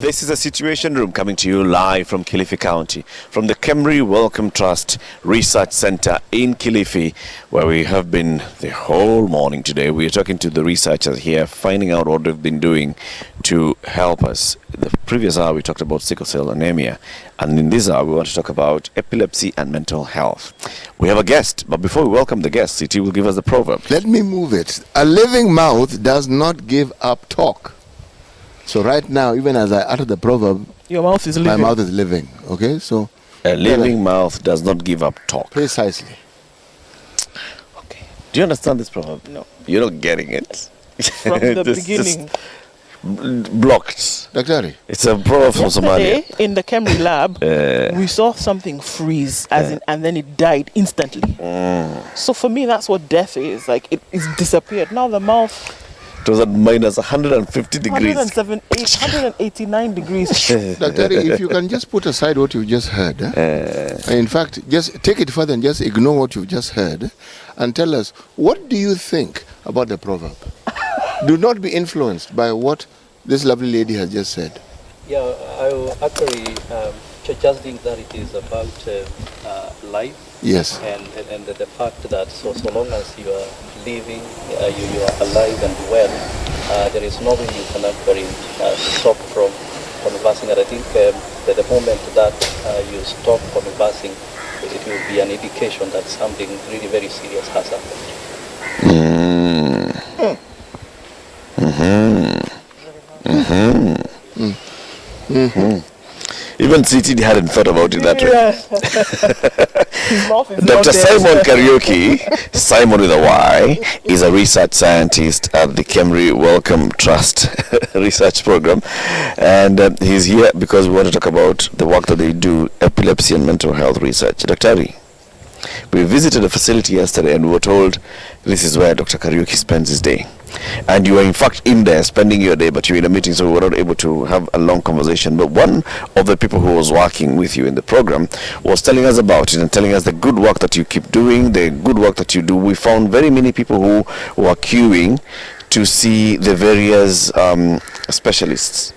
This is a Situation Room coming to you live from Kilifi County, from the KEMRI Wellcome Trust Research Center in Kilifi, where we have been the whole morning today. We are talking to the researchers here, finding out what they've been doing to help us. The previous hour we talked about sickle cell anemia, and in this hour we want to talk about epilepsy and mental health. We have a guest, but before we welcome the guest, Siti will give us the proverb. Let me move it. A living mouth does not give up talk. So right now, even as I utter the proverb, your mouth is living. My mouth is living. Okay, so a living mouth does not give up talk. Precisely. Okay. Do you understand this proverb? No. You're not getting it. From the beginning. Blocked. Dr. It's a proverb from Somalia. Yesterday, in the KEMRI lab, we saw something freeze, and then it died instantly. So for me, that's what death is. Like, it's disappeared. Now the mouth... It was at minus 150 degrees. 189 degrees. Dr. If you can just put aside what you just heard, in fact, just take it further and just ignore what you've just heard and tell us, what do you think about the proverb? Do not be influenced by what this lovely lady has just said. Yeah, I will actually just think that it is about life. Yes. And the fact that so long as you are living, you are alive and well, there is nothing you can actually stop from conversing. And I think that the moment that you stop conversing, it will be an indication that something really very serious has happened. Even Siti hadn't thought about it that way. His mouth is Dr. Symon Kariuki, Simon with a Y, is a research scientist at the KEMRI Wellcome Trust research program. And he's here because we want to talk about the work that they do, epilepsy and mental health research. Dr. Ari, we visited a facility yesterday and we were told this is where Dr. Kariuki spends his day. And you were in fact in there spending your day, but you were in a meeting, so we were not able to have a long conversation. But one of the people who was working with you in the program was telling us about it and telling us the good work that you keep doing, the good work that you do. We found very many people who were queuing to see the various specialists.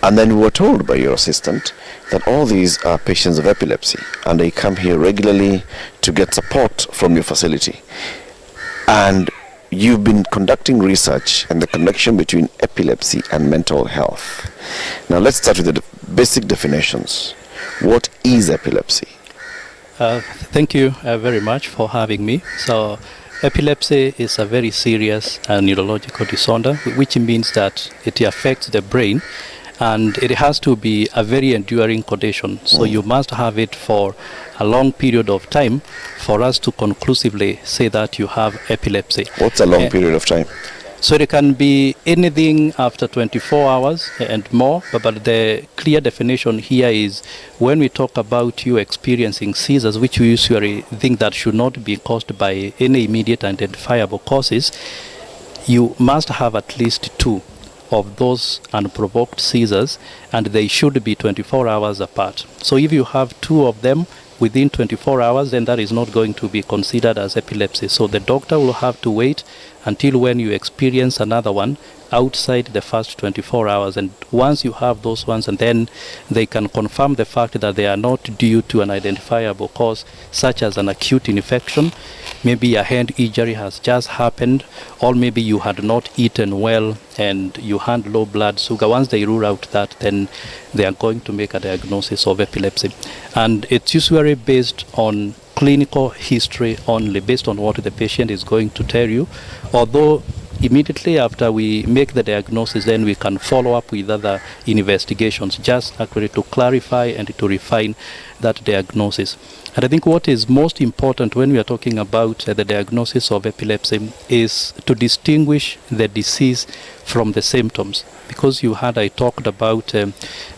And then we were told by your assistant that all these are patients of epilepsy and they come here regularly to get support from your facility. And you've been conducting research and the connection between epilepsy and mental health. Now let's start with the basic definitions. What is epilepsy? Thank you very much for having me. So epilepsy is a very serious neurological disorder, which means that it affects the brain. And it has to be a very enduring condition. So you must have it for a long period of time for us to conclusively say that you have epilepsy. What's a long period of time? So it can be anything after 24 hours and more, but the clear definition here is when we talk about you experiencing seizures, which we usually think that should not be caused by any immediate identifiable causes, you must have at least 2 of those unprovoked seizures, and they should be 24 hours apart. So if you have 2 of them within 24 hours, then that is not going to be considered as epilepsy. So the doctor will have to wait until when you experience another one outside the first 24 hours. And once you have those ones, and then they can confirm the fact that they are not due to an identifiable cause, such as an acute infection, maybe a hand injury has just happened, or maybe you had not eaten well and you had low blood sugar. Once they rule out that, then they are going to make a diagnosis of epilepsy. And it's usually based on clinical history only, based on what the patient is going to tell you. Although immediately after we make the diagnosis, then we can follow up with other investigations, just actually to clarify and to refine that diagnosis. And I think what is most important when we are talking about the diagnosis of epilepsy is to distinguish the disease from the symptoms. Because I talked about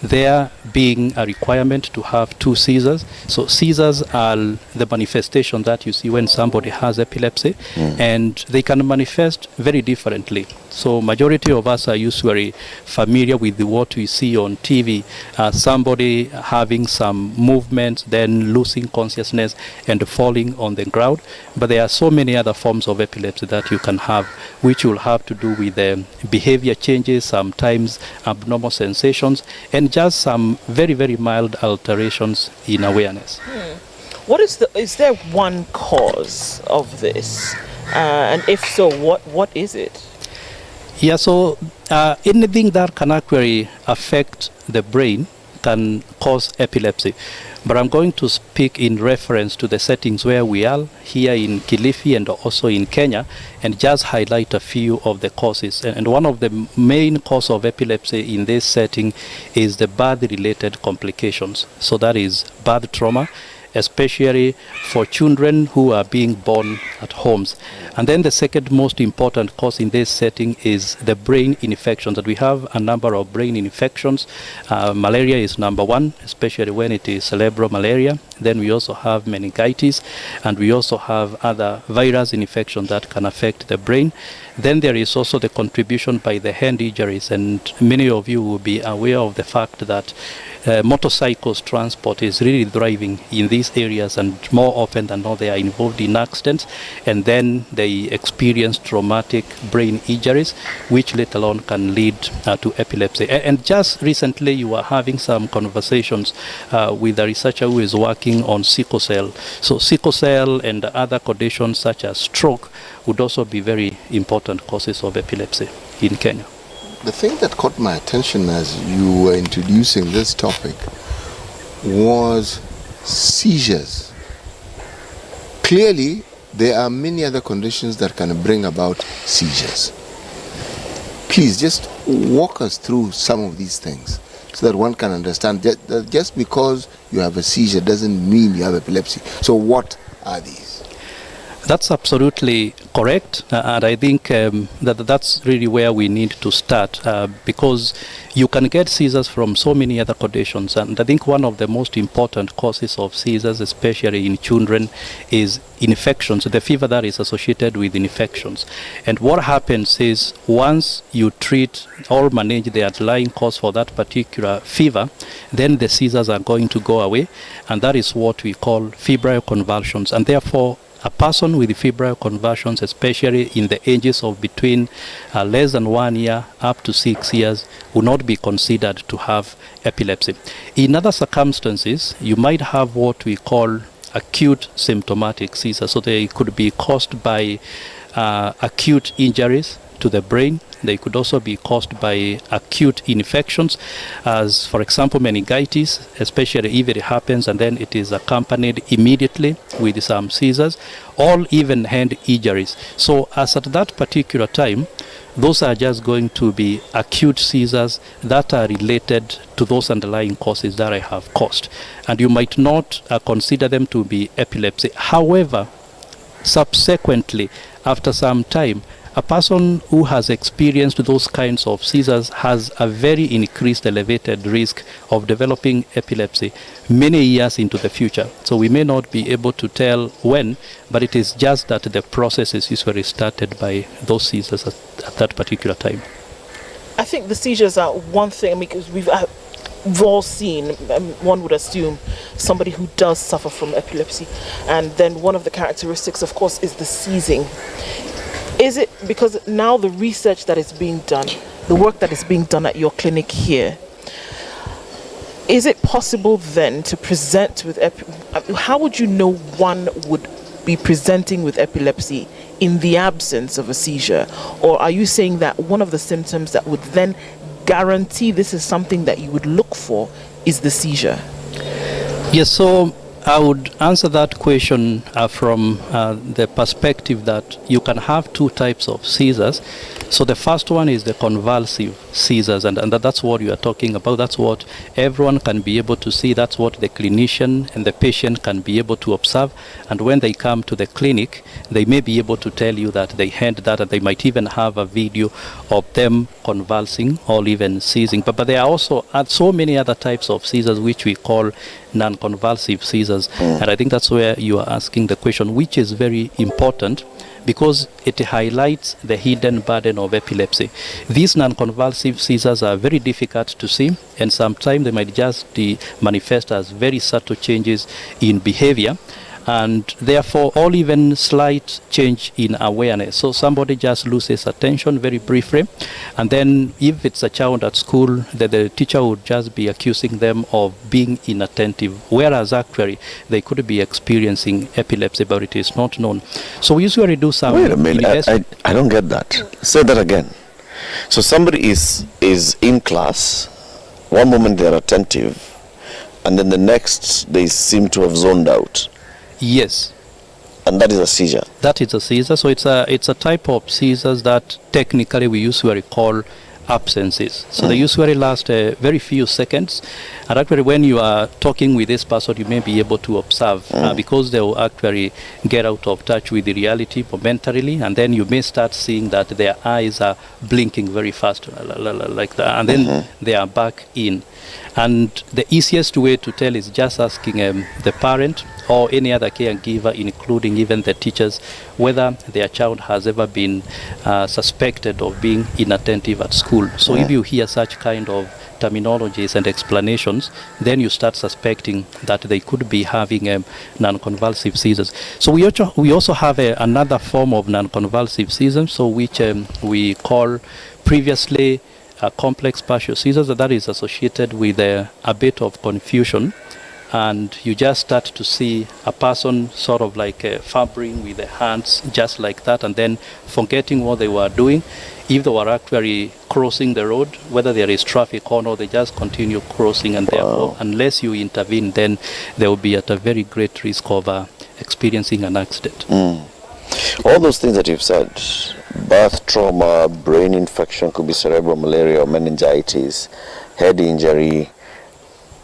there being a requirement to have 2 seizures. So seizures are the manifestation that you see when somebody has epilepsy, and they can manifest very differently. So majority of us are usually familiar with what we see on TV, somebody having some movement, then losing consciousness and falling on the ground. But there are so many other forms of epilepsy that you can have, which will have to do with the behavior behavior changes, sometimes abnormal sensations, and just some very, very mild alterations in awareness. Is there one cause of this? And if so, what is it? Yeah, so anything that can actually affect the brain can cause epilepsy. But I'm going to speak in reference to the settings where we are here in Kilifi and also in Kenya, and just highlight a few of the causes. And one of the main cause of epilepsy in this setting is the birth-related complications. So that is birth trauma, especially for children who are being born at homes. And then the second most important cause in this setting is the brain infections. That we have a number of brain infections. Malaria is number one, especially when it is cerebral malaria. Then we also have meningitis, and we also have other virus infections that can affect the brain. Then there is also the contribution by the hand injuries, and many of you will be aware of the fact that motorcycles transport is really thriving in these areas, and more often than not they are involved in accidents, and then they experience traumatic brain injuries, which later on can lead to epilepsy. And just recently you were having some conversations with a researcher who is working on sickle cell. So sickle cell and other conditions such as stroke would also be very important causes of epilepsy in Kenya. The thing that caught my attention as you were introducing this topic was seizures. Clearly, there are many other conditions that can bring about seizures. Please just walk us through some of these things so that one can understand that just because you have a seizure doesn't mean you have epilepsy. So what are these? That's absolutely correct, and I think that's really where we need to start, because you can get seizures from so many other conditions, and I think one of the most important causes of seizures, especially in children, is infections, the fever that is associated with infections. And what happens is once you treat or manage the underlying cause for that particular fever, then the seizures are going to go away, and that is what we call febrile convulsions. And therefore a person with febrile convulsions, especially in the ages of between less than 1 year up to 6 years, will not be considered to have epilepsy. In other circumstances, you might have what we call acute symptomatic seizures. So they could be caused by acute injuries to the brain. They could also be caused by acute infections, as for example meningitis, especially if it happens and then it is accompanied immediately with some seizures, or even hand injuries. So as at that particular time, those are just going to be acute seizures that are related to those underlying causes that I have caused. And you might not consider them to be epilepsy. However, subsequently, after some time, a person who has experienced those kinds of seizures has a very increased elevated risk of developing epilepsy many years into the future. So we may not be able to tell when, but it is just that the process is usually started by those seizures at that particular time. I think the seizures are one thing, because we've all seen, one would assume, somebody who does suffer from epilepsy, and then one of the characteristics, of course, is the seizing. Is it because now the research that is being done, the work that is being done at your clinic here, is it possible then to present with how would you know one would be presenting with epilepsy in the absence of a seizure? Or are you saying that one of the symptoms that would then guarantee this is something that you would look for is the seizure? Yes, so I would answer that question from the perspective that you can have two types of seizures. So the first one is the convulsive seizures, and that's what you are talking about. That's what everyone can be able to see. That's what the clinician and the patient can be able to observe. And when they come to the clinic, they may be able to tell you that they had that, and they might even have a video of them convulsing or even seizing. But there are also so many other types of seizures which we call non-convulsive seizures. And I think that's where you are asking the question, which is very important, because it highlights the hidden burden of epilepsy. These non-convulsive seizures are very difficult to see, and sometimes they might just manifest as very subtle changes in behavior. and therefore all even slight change in awareness. So somebody just loses attention very briefly, and then if it's a child at school, the teacher would just be accusing them of being inattentive, whereas actually they could be experiencing epilepsy, but it is not known. So we usually do some... Wait a minute, I don't get that. Say that again. So somebody is in class, one moment they're attentive, and then the next they seem to have zoned out. Yes. And that is a seizure. That is a seizure. So it's a type of seizures that technically we usually call absences. So they usually last very few seconds. And actually when you are talking with this person, you may be able to observe because they will actually get out of touch with the reality momentarily, and then you may start seeing that their eyes are blinking very fast like that, and then they are back in. And the easiest way to tell is just asking the parent or any other caregiver, including even the teachers, whether their child has ever been suspected of being inattentive at school. So if you hear such kind of terminologies and explanations, then you start suspecting that they could be having non-convulsive seizures. So we also have another form of non-convulsive seizures, so which we call previously complex partial seizures. That is associated with a bit of confusion, and you just start to see a person sort of like fabbing with the hands just like that, and then forgetting what they were doing. If they were actually crossing the road, whether there is traffic or not, they just continue crossing, and therefore unless you intervene, then they will be at a very great risk of experiencing an accident. All those things that you've said, birth trauma, brain infection, could be cerebral malaria or meningitis, head injury,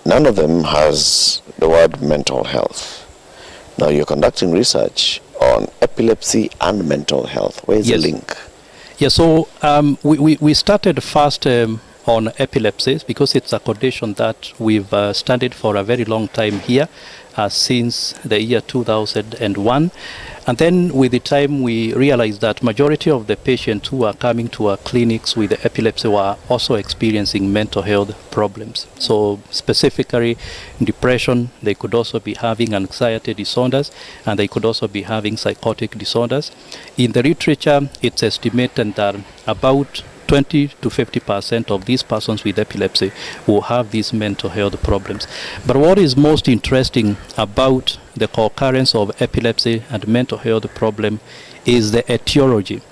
none of them has the word mental health. Now you're conducting research on epilepsy and mental health. Where is the link? Yeah, so we started first on epilepsy because it's a condition that we've studied for a very long time here, since the year 2001. And then with the time we realized that majority of the patients who are coming to our clinics with epilepsy were also experiencing mental health problems. So specifically depression, they could also be having anxiety disorders, and they could also be having psychotic disorders. In the literature, it's estimated that about 20 to 50% of these persons with epilepsy will have these mental health problems. But what is most interesting about the co-occurrence of epilepsy and mental health problem is the etiology.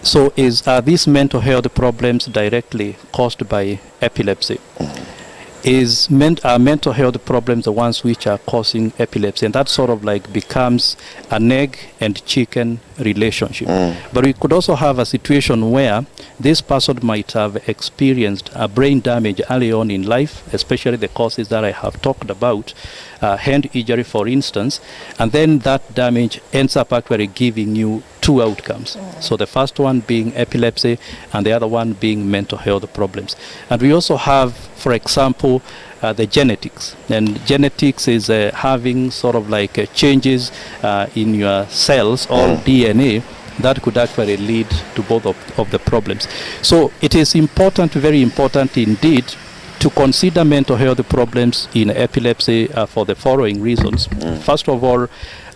So are these mental health problems directly caused by epilepsy? Are mental health problems the ones which are causing epilepsy? And that sort of like becomes an egg and chicken relationship. But we could also have a situation where this person might have experienced a brain damage early on in life, especially the causes that I have talked about, hand injury for instance, and then that damage ends up actually giving you two outcomes. So the first one being epilepsy and the other one being mental health problems. And we also have, for example, the genetics. And genetics is having sort of like changes in your cells or DNA that could actually lead to both of the problems. So it is important, very important indeed, to consider mental health problems in epilepsy for the following reasons. First of all,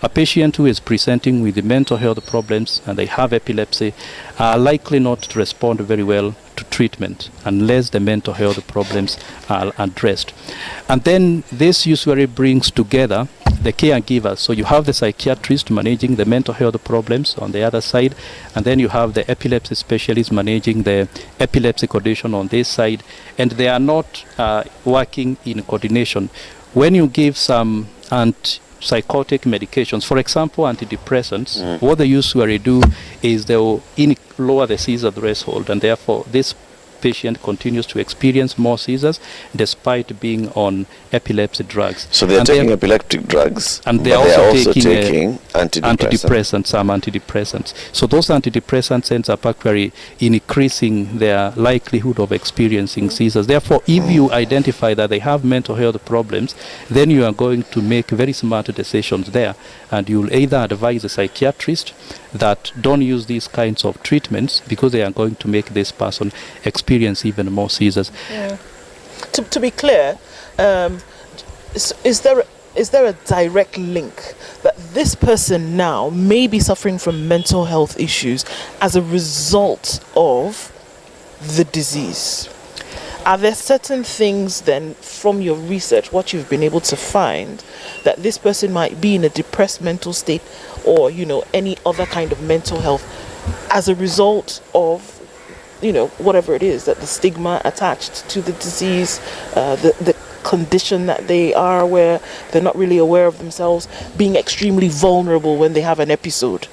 a patient who is presenting with the mental health problems and they have epilepsy are likely not to respond very well to treatment unless the mental health problems are addressed. And then this usually brings together the caregivers. So you have the psychiatrist managing the mental health problems on the other side, and then you have the epilepsy specialist managing the epilepsy condition on this side, and they are not working in coordination. When you give some psychotic medications, for example antidepressants, what they usually do is they will lower the seizure threshold, and therefore this patient continues to experience more seizures despite being on epilepsy drugs. So they're taking epileptic drugs, and they're also taking antidepressants. Some antidepressants. So those antidepressants ends up actually increasing their likelihood of experiencing seizures. Therefore, if you identify that they have mental health problems, then you are going to make very smart decisions there, and you'll either advise a psychiatrist that don't use these kinds of treatments because they are going to make this person experience even more seizures. To be clear, is there is there a direct link that this person now may be suffering from mental health issues as a result of the disease? Are there certain things then from your research, what you've been able to find, that this person might be in a depressed mental state or, any other kind of mental health as a result of, whatever it is, that the stigma attached to the disease, the condition that they are, where they're not really aware of themselves, being extremely vulnerable when they have an episode?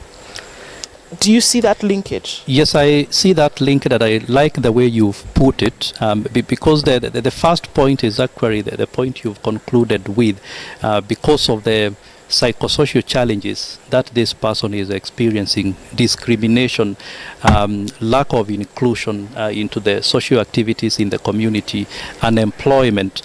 Do you see that linkage? Yes, I see that link, that I like the way you've put it, because the first point is actually the point you've concluded with, because of the psychosocial challenges that this person is experiencing, discrimination, lack of inclusion into the social activities in the community, unemployment,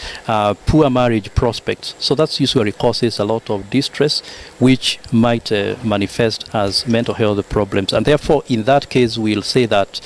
poor marriage prospects. So that usually causes a lot of distress, which might manifest as mental health problems. And therefore, in that case, we'll say that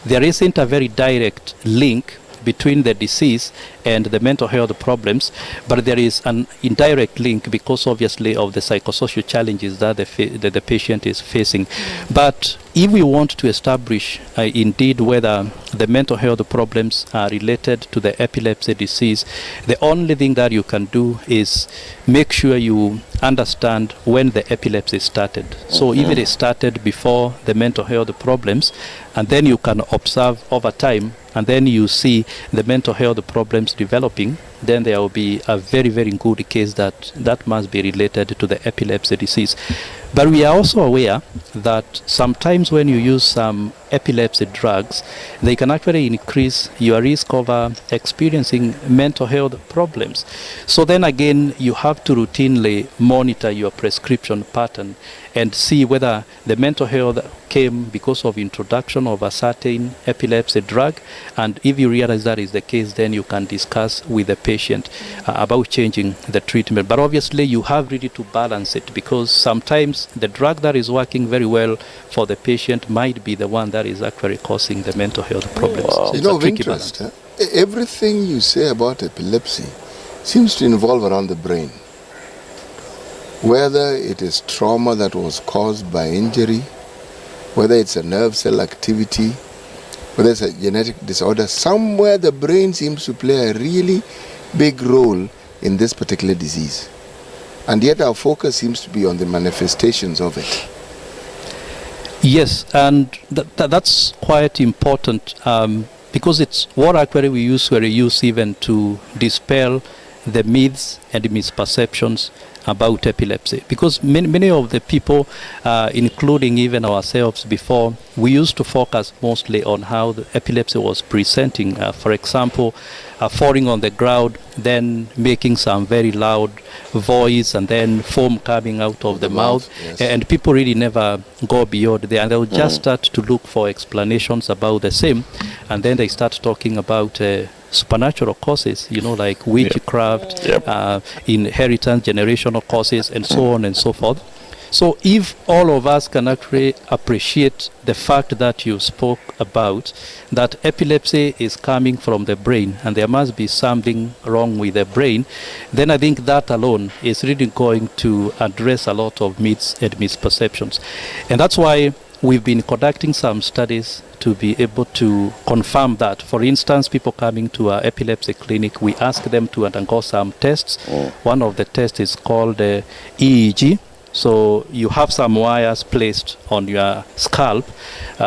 there isn't a very direct link between the disease and the mental health problems, but there is an indirect link because obviously of the psychosocial challenges that the patient is facing. But if we want to establish indeed whether the mental health problems are related to the epilepsy disease, the only thing that you can do is make sure you understand when the epilepsy started. So if it started before the mental health problems, and then you can observe over time, and then you see the mental health problems developing, then there will be a very, very good case that must be related to the epilepsy disease. But we are also aware that sometimes when you use some epilepsy drugs, they can actually increase your risk of experiencing mental health problems. So then again, you have to routinely monitor your prescription pattern and see whether the mental health came because of introduction of a certain epilepsy drug. And if you realize that is the case, then you can discuss with the patient about changing the treatment. But obviously, you have really to balance it, because sometimes the drug that is working very well for the patient might be the one that is actually causing the mental health problems. Wow. So it's of a tricky interest, balance. everything you say about epilepsy seems to involve around the brain. Whether it is trauma that was caused by injury, whether it's a nerve cell activity, whether it's a genetic disorder, somewhere the brain seems to play a really big role in this particular disease. And yet our focus seems to be on the manifestations of it. Yes, and that's quite important, because it's what actually we usually use even to dispel the myths and misperceptions about epilepsy, because many of the people, including even ourselves before, we used to focus mostly on how the epilepsy was presenting. For example, falling on the ground, then making some very loud voice, and then foam coming out of the mouth. Yes. And people really never go beyond there, and they'll just start to look for explanations about the same, and then they start talking about supernatural causes, like witchcraft, inheritance, generational causes, and so on and so forth. So if all of us can actually appreciate the fact that you spoke about, that epilepsy is coming from the brain and there must be something wrong with the brain, then I think that alone is really going to address a lot of myths and misperceptions. And that's why we've been conducting some studies to be able to confirm that. For instance, people coming to our epilepsy clinic, we ask them to undergo some tests. One of the tests is called EEG. So you have some wires placed on your scalp,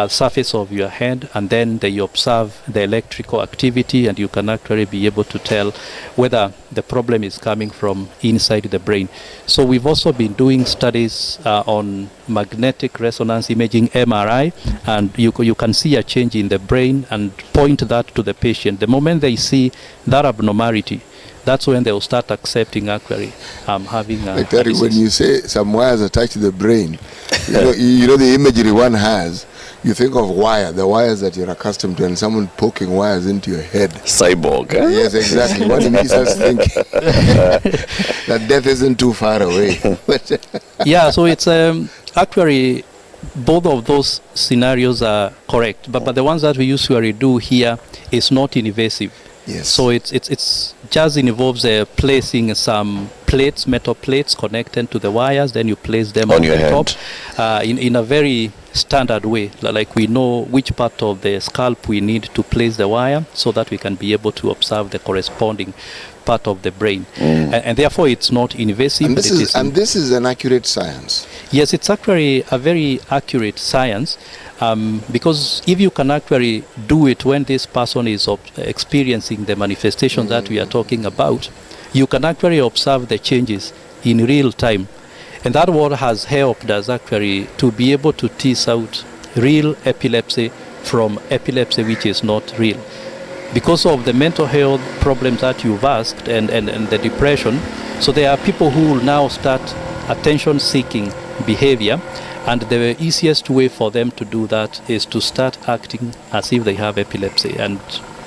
surface of your head, and then they observe the electrical activity, and you can actually be able to tell whether the problem is coming from inside the brain. So we've also been doing studies on magnetic resonance imaging, MRI, and you can see a change in the brain and point that to the patient. The moment they see that abnormality, that's when they'll start accepting actually having a Like that, disease. when you say some wires attached to the brain, you know the imagery one has, you think of the wires that you're accustomed to, and someone poking wires into your head. Cyborg. Eh? Yes, exactly. What makes us think that death isn't too far away. Yeah, so it's actually both of those scenarios are correct, but the ones that we usually do here is not invasive. Yes. So it's just involves placing some plates, metal plates connected to the wires. Then you place them On on your the hand. top in a very standard way, like we know which part of the scalp we need to place the wire so that we can be able to observe the corresponding part of the brain. And therefore it's not invasive. And this is an accurate science. Yes, it's actually a very accurate science, because if you can actually do it when this person is experiencing the manifestation that we are talking about, you can actually observe the changes in real time. And that what has helped us actually to be able to tease out real epilepsy from epilepsy which is not real. Because of the mental health problems that you've asked and the depression, so there are people who will now start attention-seeking behavior, and the easiest way for them to do that is to start acting as if they have epilepsy and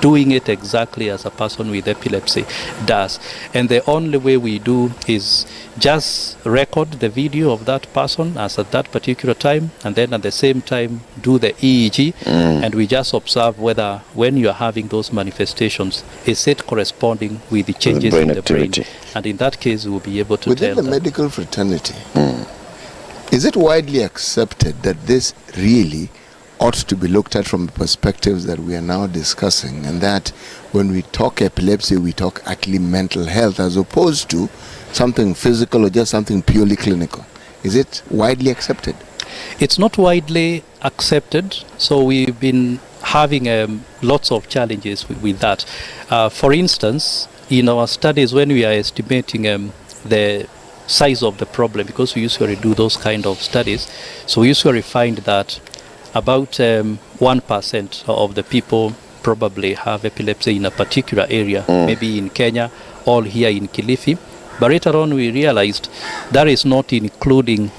doing it exactly as a person with epilepsy does. And the only way we do is just record the video of that person as at that particular time, and then at the same time do the EEG, and we just observe whether when you are having those manifestations, is it corresponding with the changes brain in the activity. brain. And in that case, we'll be able to Within tell the that. medical fraternity, is it widely accepted that this really ought to be looked at from the perspectives that we are now discussing, and that when we talk epilepsy, we talk actually mental health as opposed to something physical or just something purely clinical? Is it widely accepted? It's not widely accepted, so we've been having lots of challenges with that. For instance, in our studies, when we are estimating the size of the problem, because we usually do those kind of studies, so we usually find that about 1% of the people probably have epilepsy in a particular area, maybe in Kenya or here in Kilifi. But later on we realized that is not including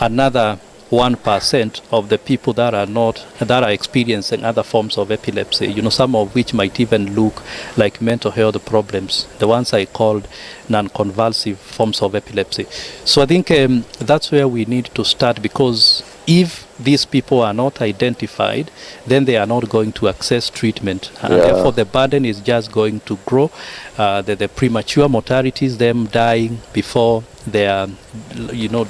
another 1% of the people that are experiencing other forms of epilepsy, some of which might even look like mental health problems, the ones I called non-convulsive forms of epilepsy. So I think that's where we need to start, because if these people are not identified, then they are not going to access treatment, and therefore the burden is just going to grow. The premature mortalities, them dying before their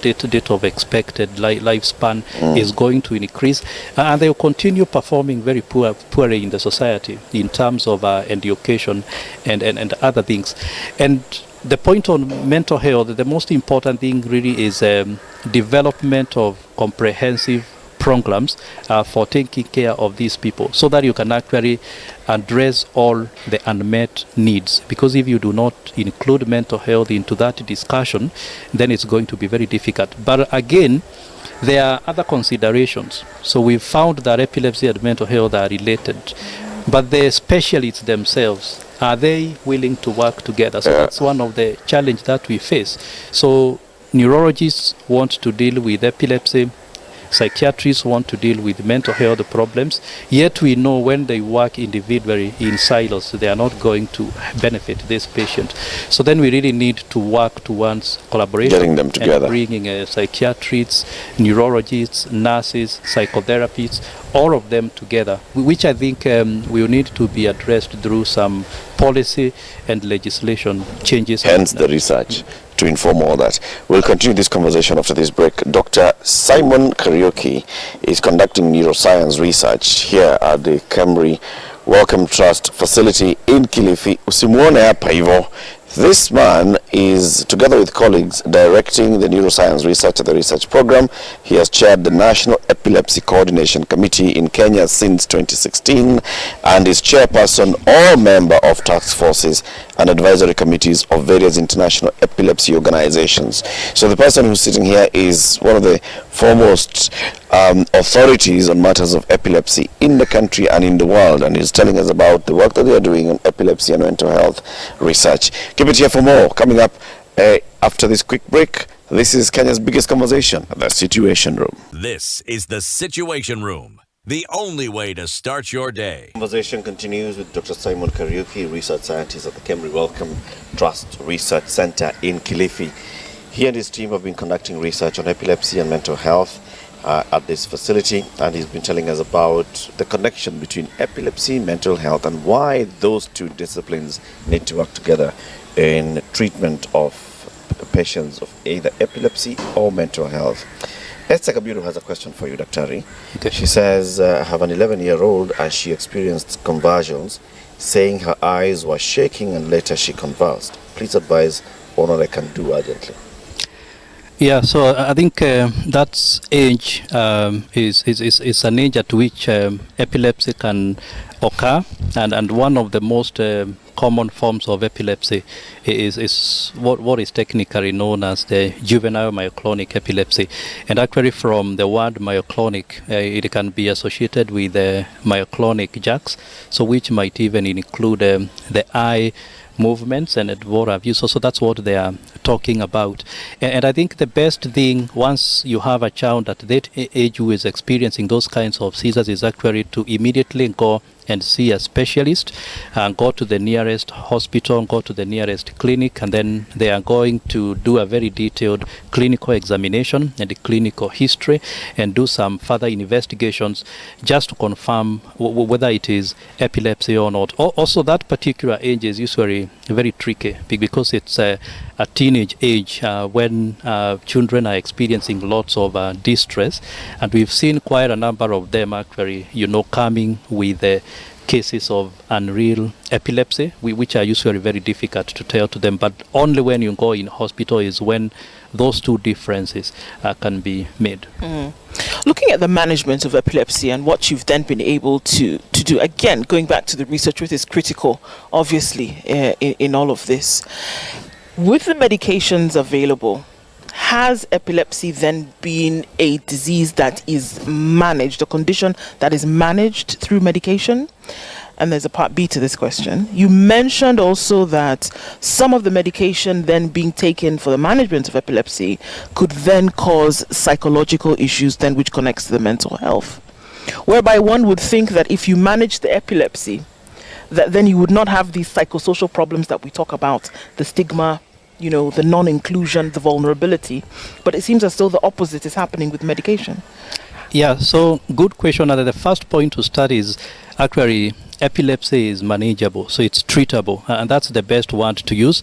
date of expected lifespan is going to increase, and they will continue performing very poorly in the society in terms of education and other things. And the point on mental health, the most important thing really is development of comprehensive programs for taking care of these people, so that you can actually address all the unmet needs. Because if you do not include mental health into that discussion, then it's going to be very difficult. But again, there are other considerations. So we've found that epilepsy and mental health are related, but the specialists themselves, are they willing to work together? So that's one of the challenges that we face. So neurologists want to deal with epilepsy, psychiatrists want to deal with mental health problems, yet we know when they work individually in silos, they are not going to benefit this patient. So then we really need to work towards collaboration, getting them together, and bringing psychiatrists, neurologists, nurses, psychotherapists, all of them together, which I think will need to be addressed through some policy and legislation changes. Hence the research to inform all that. We'll continue this conversation after this break. Dr.Symon Kariuki is conducting neuroscience research here at the KEMRI Welcome Trust facility in Kilifi. Usimuone hapa hivyo. This man is, together with colleagues, directing the neuroscience research at the research program. He has chaired the National Epilepsy Coordination Committee in Kenya since 2016 and is chairperson or member of task forces and advisory committees of various international epilepsy organizations. So the person who's sitting here is one of the foremost authorities on matters of epilepsy in the country and in the world, and he's telling us about the work that they are doing on epilepsy and mental health research. Keep it here for more. Coming up after this quick break, this is Kenya's biggest conversation, The Situation Room. This is The Situation Room, the only way to start your day. Conversation continues with Dr. Symon Kariuki, research scientist at the KEMRI Welcome Trust Research Center in Kilifi. He and his team have been conducting research on epilepsy and mental health at this facility, and he's been telling us about the connection between epilepsy, mental health, and why those two disciplines need to work together in treatment of patients of either epilepsy or mental health. Esther Kabiru has a question for you, Dr. Okay. She says, I have an 11-year-old and she experienced convulsions, saying her eyes were shaking and later she convulsed. Please advise on what I can do urgently. Yeah, so I think that age is an age at which epilepsy can occur, and one of the most common forms of epilepsy is what is technically known as the juvenile myoclonic epilepsy. And actually from the word myoclonic, it can be associated with myoclonic jerks, so which might even include the eye movements and what have you. So that's what they are talking about. And I think the best thing once you have a child at that age who is experiencing those kinds of seizures is actually to immediately go and see a specialist and go to the nearest hospital, go to the nearest clinic, and then they are going to do a very detailed clinical examination and the clinical history and do some further investigations just to confirm whether it is epilepsy or not. Also, that particular age is usually very tricky because it's a teenage age when children are experiencing lots of distress, and we've seen quite a number of them actually, coming with cases of unreal epilepsy, which are usually very difficult to tell to them, but only when you go in hospital is when those two differences can be made. Looking at the management of epilepsy and what you've then been able to do, again, going back to the research, which is critical, obviously, in all of this. With the medications available, has epilepsy then been a disease that is managed, a condition that is managed through medication? And there's a part B to this question. You mentioned also that some of the medication then being taken for the management of epilepsy could then cause psychological issues then which connects to the mental health. Whereby one would think that if you manage the epilepsy, that then you would not have these psychosocial problems that we talk about, the stigma, the non-inclusion, the vulnerability. But it seems as though the opposite is happening with medication. Yeah, so good question. The first point to start is actually epilepsy is manageable, so it's treatable, and that's the best word to use.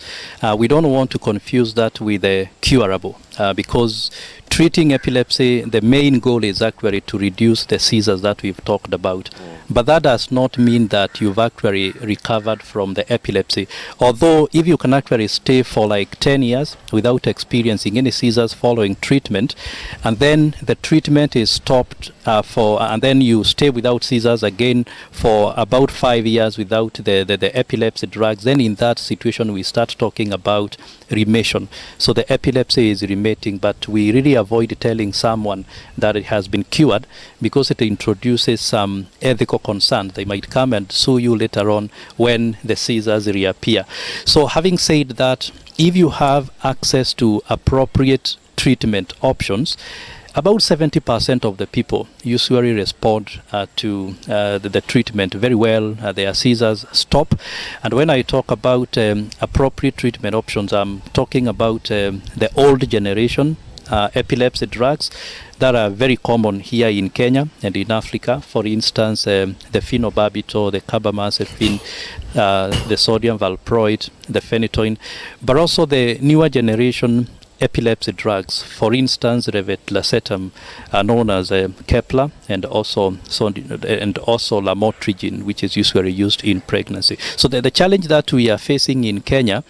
We don't want to confuse that with curable, because treating epilepsy, the main goal is actually to reduce the seizures that we've talked about. But that does not mean that you've actually recovered from the epilepsy. Although if you can actually stay for like 10 years without experiencing any seizures following treatment, and then the treatment is stopped and then you stay without seizures again for about 5 years without the epilepsy drugs, then in that situation we start talking about remission. So the epilepsy is remitting, but we really avoid telling someone that it has been cured because it introduces some ethical concerns. They might come and sue you later on when the seizures reappear. So having said that, if you have access to appropriate treatment options, about 70% of the people usually respond to the treatment very well. Their seizures stop. And when I talk about appropriate treatment options, I'm talking about the old generation epilepsy drugs that are very common here in Kenya and in Africa. For instance, the Phenobarbital, the carbamazepine, the sodium valproate, the phenytoin, but also the newer generation epilepsy drugs, for instance, levetiracetam, known as Kepler, and also lamotrigine, which is usually used in pregnancy. So the challenge that we are facing in Kenya,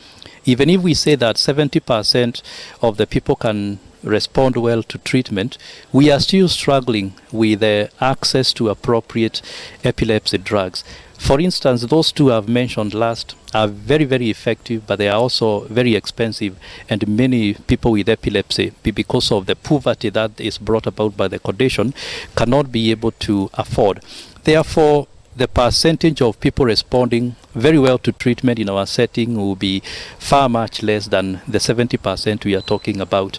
even if we say that 70% of the people can respond well to treatment, we are still struggling with access to appropriate epilepsy drugs. For instance, those two I've mentioned last are very, very effective, but they are also very expensive, and many people with epilepsy, because of the poverty that is brought about by the condition, cannot be able to afford. Therefore, the percentage of people responding very well to treatment in our setting will be far much less than the 70% we are talking about.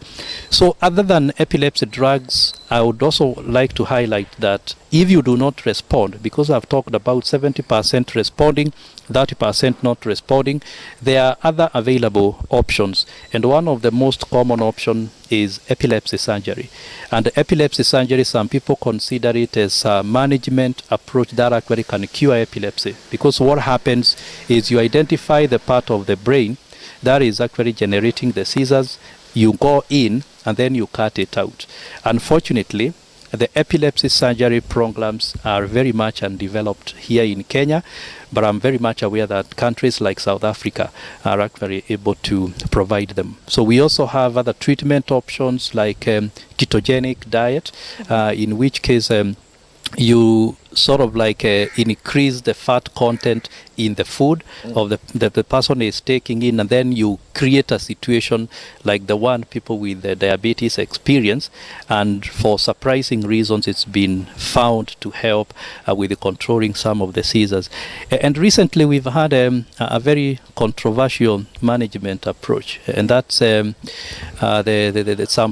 So other than epilepsy drugs, I would also like to highlight that if you do not respond, because I've talked about 70% responding, 30% not responding, there are other available options. And one of the most common option is epilepsy surgery. And epilepsy surgery, some people consider it as a management approach that actually can cure epilepsy. Because what happens is you identify the part of the brain that is actually generating the seizures. You go in and then you cut it out. Unfortunately, the epilepsy surgery programs are very much undeveloped here in Kenya, but I'm very much aware that countries like South Africa are actually able to provide them. So we also have other treatment options like ketogenic diet, in which case you sort of like increase the fat content in the food of the person is taking in, and then you create a situation like the one people with diabetes experience, and for surprising reasons it's been found to help with controlling some of the seizures. And recently we've had a very controversial management approach, and that's some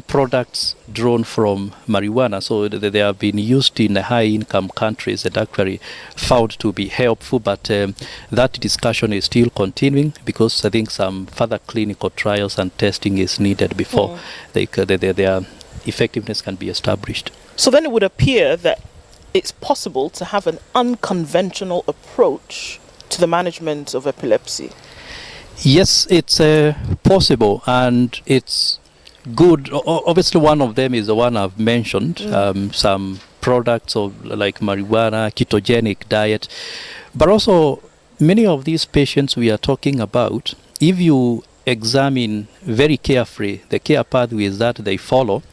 products drawn from marijuana. So they have been used in high income countries that actually found to be helpful, but that discussion is still continuing because I think some further clinical trials and testing is needed before their effectiveness can be established. So then it would appear that it's possible to have an unconventional approach to the management of epilepsy. Yes, it's possible, and it's good. Obviously, one of them is the one I've mentioned, some products of like marijuana, ketogenic diet, but also many of these patients we are talking about, if you examine very carefully the care pathways that they follow,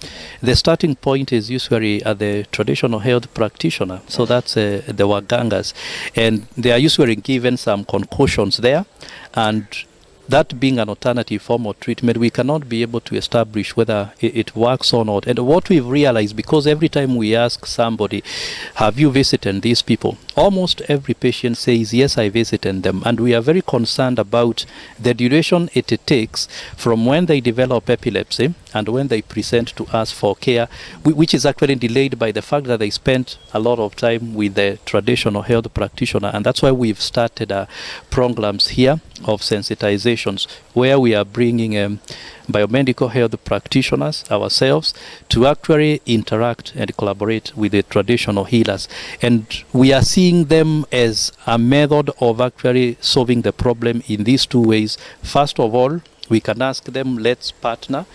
the starting point is usually at the traditional health practitioner. So that's the wagangas, and they are usually given some concussions there, and that being an alternative form of treatment, we cannot be able to establish whether it works or not. And what we've realized, because every time we ask somebody, have you visited these people? Almost every patient says, yes, I visited them. And we are very concerned about the duration it takes from when they develop epilepsy and when they present to us for care, which is actually delayed by the fact that they spent a lot of time with the traditional health practitioner. And that's why we've started programs here of sensitizations, where we are bringing biomedical health practitioners ourselves to actually interact and collaborate with the traditional healers. And we are seeing them as a method of actually solving the problem in these two ways. First of all, we can ask them, let's partner.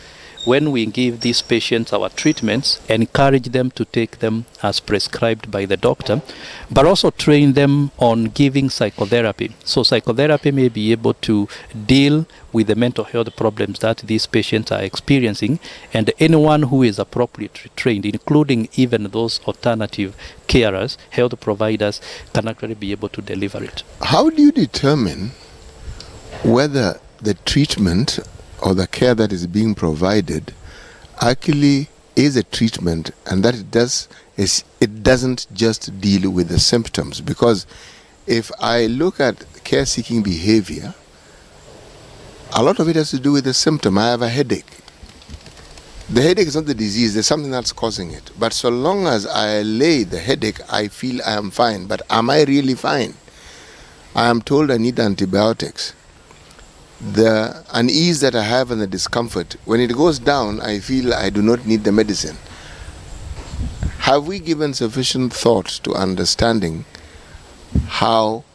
When we give these patients our treatments, encourage them to take them as prescribed by the doctor, but also train them on giving psychotherapy. So psychotherapy may be able to deal with the mental health problems that these patients are experiencing, and anyone who is appropriately trained, including even those alternative carers, health providers, can actually be able to deliver it. How do you determine whether the treatment or the care that is being provided actually is a treatment, and that it doesn't just deal with the symptoms? Because if I look at care-seeking behavior, a lot of it has to do with the symptom. I have a headache. The headache is not the disease, there's something that's causing it. But so long as I allay the headache, I feel I am fine. But am I really fine? I am told I need antibiotics. The unease that I have and the discomfort, when it goes down, I feel I do not need the medicine. Have we given sufficient thought to understanding how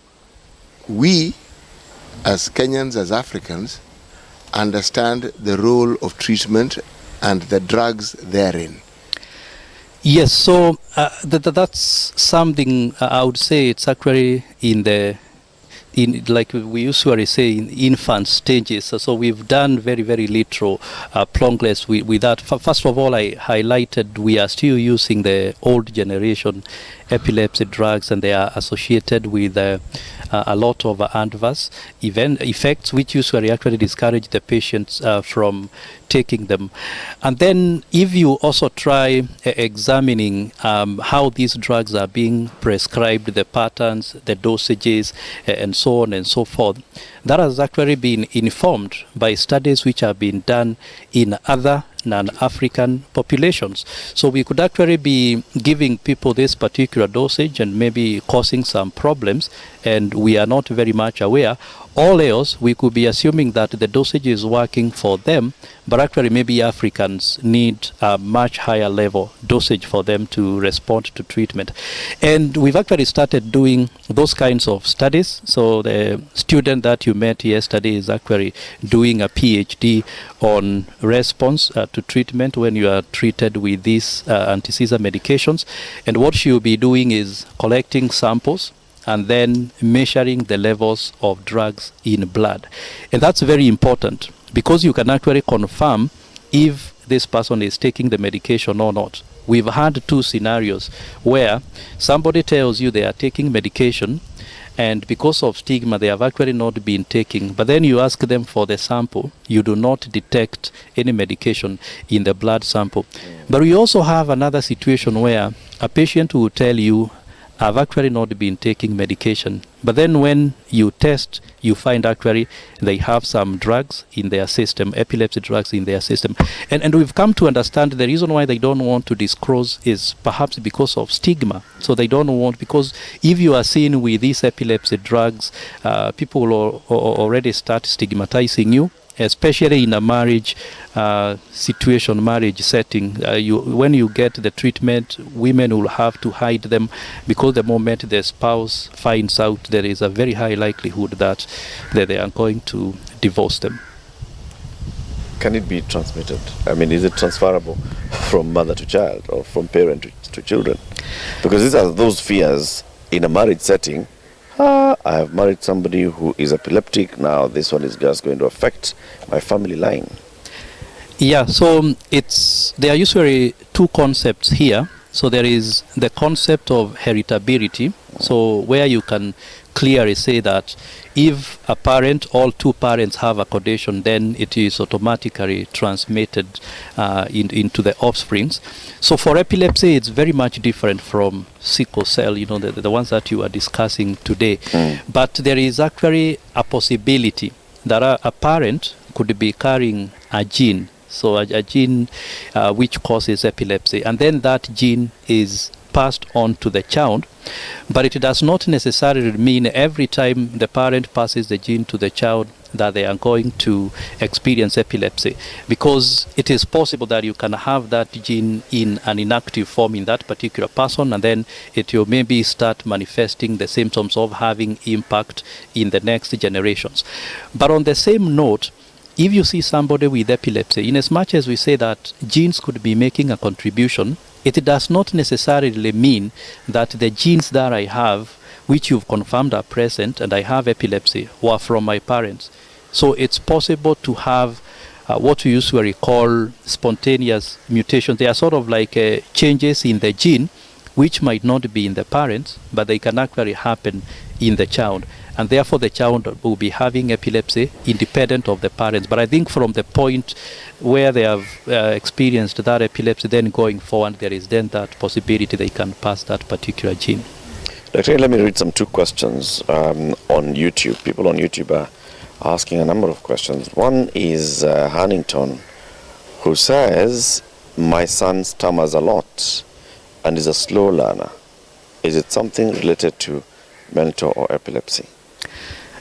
we, as Kenyans, as Africans, understand the role of treatment and the drugs therein? Yes, so that's something I would say it's actually in like we usually say, in infant stages. So we've done very, very little progress with that. First of all, I highlighted we are still using the old generation epilepsy drugs, and they are associated with a lot of adverse effects, which usually actually discourage the patients from taking them. And then if you also try examining how these drugs are being prescribed, the patterns, the dosages, and so on and so forth, that has actually been informed by studies which have been done in other non-African populations. So we could actually be giving people this particular dosage and maybe causing some problems, and we are not very much aware. all else, we could be assuming that the dosage is working for them, but actually maybe Africans need a much higher level dosage for them to respond to treatment. And we've actually started doing those kinds of studies. So the student that you met yesterday is actually doing a PhD on response to treatment when you are treated with these anti-seizure medications. And what she'll be doing is collecting samples and then measuring the levels of drugs in blood. And that's very important because you can actually confirm if this person is taking the medication or not. We've had two scenarios where somebody tells you they are taking medication and because of stigma they have actually not been taking, but then you ask them for the sample, you do not detect any medication in the blood sample. But we also have another situation where a patient will tell you, I've actually not been taking medication. But then when you test, you find actually they have some drugs in their system, epilepsy drugs in their system. And we've come to understand the reason why they don't want to disclose is perhaps because of stigma. So they don't want, because if you are seen with these epilepsy drugs, people will already start stigmatizing you, especially in a marriage situation, marriage setting. When you get the treatment, women will have to hide them because the moment the spouse finds out, there is a very high likelihood that they are going to divorce them. Can it be transmitted? I mean, is it transferable from mother to child or from parent to children? Because these are those fears in a marriage setting. I have married somebody who is epileptic. Now this one is just going to affect my family line. Yeah, so there are usually two concepts here. So there is the concept of heritability, so where you can clearly say that if a parent, all two parents have a condition, then it is automatically transmitted into the offsprings. So for epilepsy, it's very much different from sickle cell, the ones that you are discussing today. But there is actually a possibility that a parent could be carrying a gene, so a gene which causes epilepsy, and then that gene is passed on to the child, but it does not necessarily mean every time the parent passes the gene to the child that they are going to experience epilepsy, because it is possible that you can have that gene in an inactive form in that particular person, and then it will maybe start manifesting the symptoms of having impact in the next generations. But on the same note, if you see somebody with epilepsy, in as much as we say that genes could be making a contribution, it does not necessarily mean that the genes that I have, which you've confirmed are present, and I have epilepsy, were from my parents. So it's possible to have what we usually call spontaneous mutations. They are sort of like changes in the gene, which might not be in the parents, but they can actually happen in the child. And therefore the child will be having epilepsy independent of the parents. But I think from the point where they have experienced that epilepsy, then going forward, there is then that possibility they can pass that particular gene. Dr. Let me read some two questions on YouTube. People on YouTube are asking a number of questions. One is Hannington, who says, my son stammers a lot and is a slow learner. Is it something related to mental or epilepsy?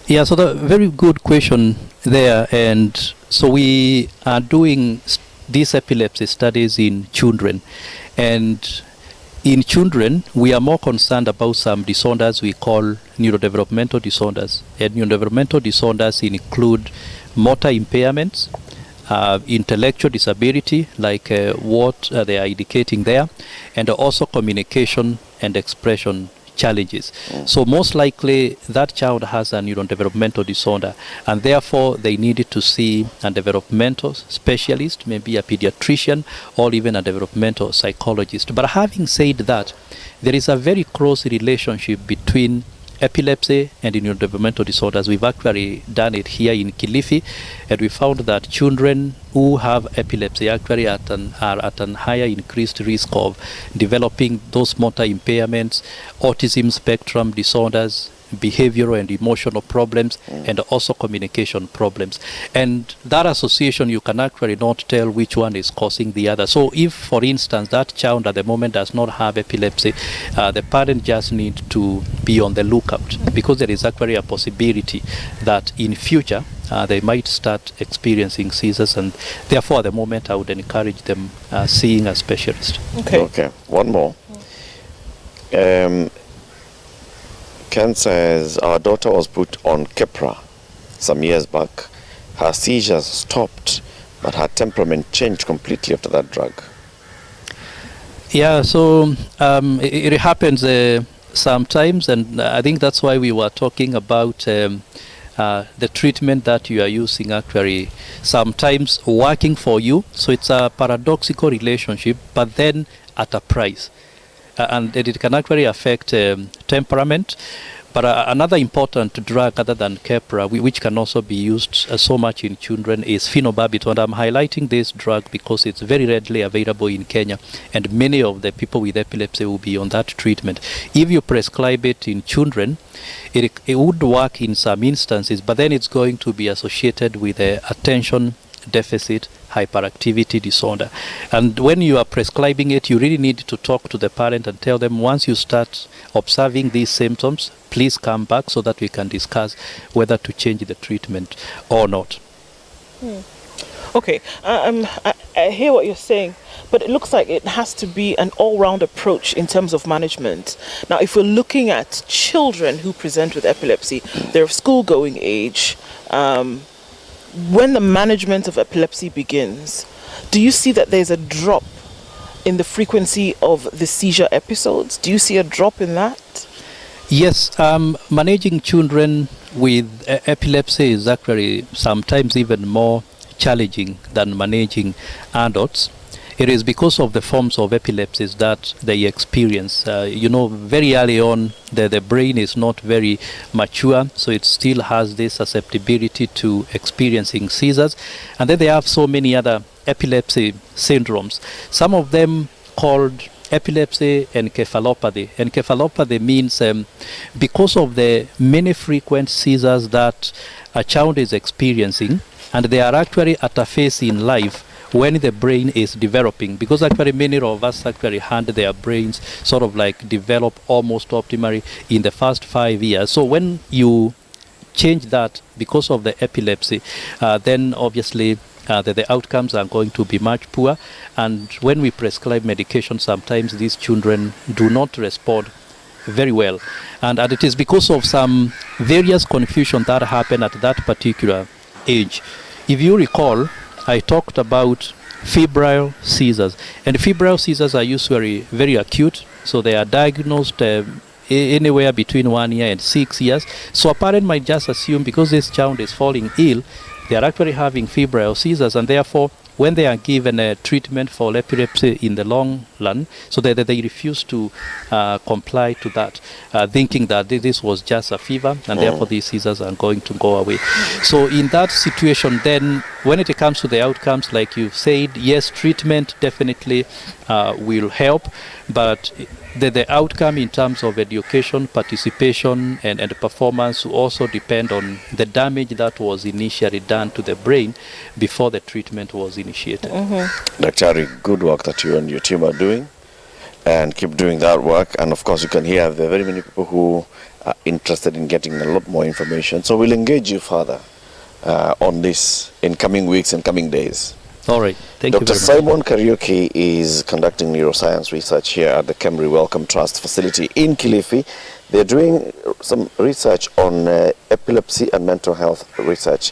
Yeah, so the very good question there. And so we are doing these epilepsy studies in children. And in children, we are more concerned about some disorders we call neurodevelopmental disorders. And neurodevelopmental disorders include motor impairments, intellectual disability, like what they are indicating there, and also communication and expression challenges. So most likely that child has a neurodevelopmental disorder, and therefore they needed to see a developmental specialist, maybe a pediatrician or even a developmental psychologist. But having said that, there is a very close relationship between epilepsy and neurodevelopmental disorders. We've actually done it here in Kilifi, and we found that children who have epilepsy actually are at an higher increased risk of developing those motor impairments, autism spectrum disorders, behavioral and emotional problems, and also communication problems. And that association, you can actually not tell which one is causing the other. So if, for instance, that child at the moment does not have epilepsy, the parent just need to be on the lookout, because there is actually a possibility that in future they might start experiencing seizures, and therefore at the moment I would encourage them seeing a specialist. Okay, one more. Ken says our daughter was put on KEMRI some years back. Her seizures stopped, but her temperament changed completely after that drug. Yeah, so it happens sometimes, and I think that's why we were talking about the treatment that you are using actually sometimes working for you. So it's a paradoxical relationship, but then at a price. And it can actually affect temperament. But another important drug other than KEMRI, which can also be used so much in children, is Phenobarbital. And I'm highlighting this drug because it's very readily available in Kenya, and many of the people with epilepsy will be on that treatment. If you prescribe it in children, it would work in some instances, but then it's going to be associated with attention deficit hyperactivity disorder. And when you are prescribing it, you really need to talk to the parent and tell them, once you start observing these symptoms, please come back so that we can discuss whether to change the treatment or not. Okay, I hear what you're saying, but it looks like it has to be an all-round approach in terms of management. Now, if we're looking at children who present with epilepsy, they're of school-going age. When the management of epilepsy begins, do you see that there's a drop in the frequency of the seizure episodes? Do you see a drop in that? Yes, managing children with epilepsy is actually sometimes even more challenging than managing adults. It is because of the forms of epilepsies that they experience. Very early on, the brain is not very mature, so it still has this susceptibility to experiencing seizures. And then they have so many other epilepsy syndromes, some of them called epilepsy encephalopathy. Encephalopathy means because of the many frequent seizures that a child is experiencing, and they are actually at a phase in life when the brain is developing, because actually many of us actually had their brains sort of like develop almost optimally in the first 5 years. So when you change that because of the epilepsy, then obviously the outcomes are going to be much poor. And when we prescribe medication, sometimes these children do not respond very well. And it is because of some various confusion that happen at that particular age. If you recall, I talked about febrile seizures, and febrile seizures are usually very acute, so they are diagnosed anywhere between 1 year and 6 years. So a parent might just assume because this child is falling ill, they are actually having febrile seizures, and therefore when they are given a treatment for epilepsy in the long run, so that they refuse to comply to that, thinking that this was just a fever, and therefore these seizures are going to go away. So in that situation, then when it comes to the outcomes, like you said, yes, treatment definitely will help, but the outcome in terms of education, participation, and performance will also depend on the damage that was initially done to the brain before the treatment was initiated. Dr. good work that you and your team are doing, and keep doing that work. And of course, you can hear there are very many people who are interested in getting a lot more information. So we'll engage you further on this in coming weeks and coming days. All right. Thank you Dr. very much. Symon Kariuki is conducting neuroscience research here at the KEMRI Wellcome Trust facility in Kilifi. They're doing some research on epilepsy and mental health research.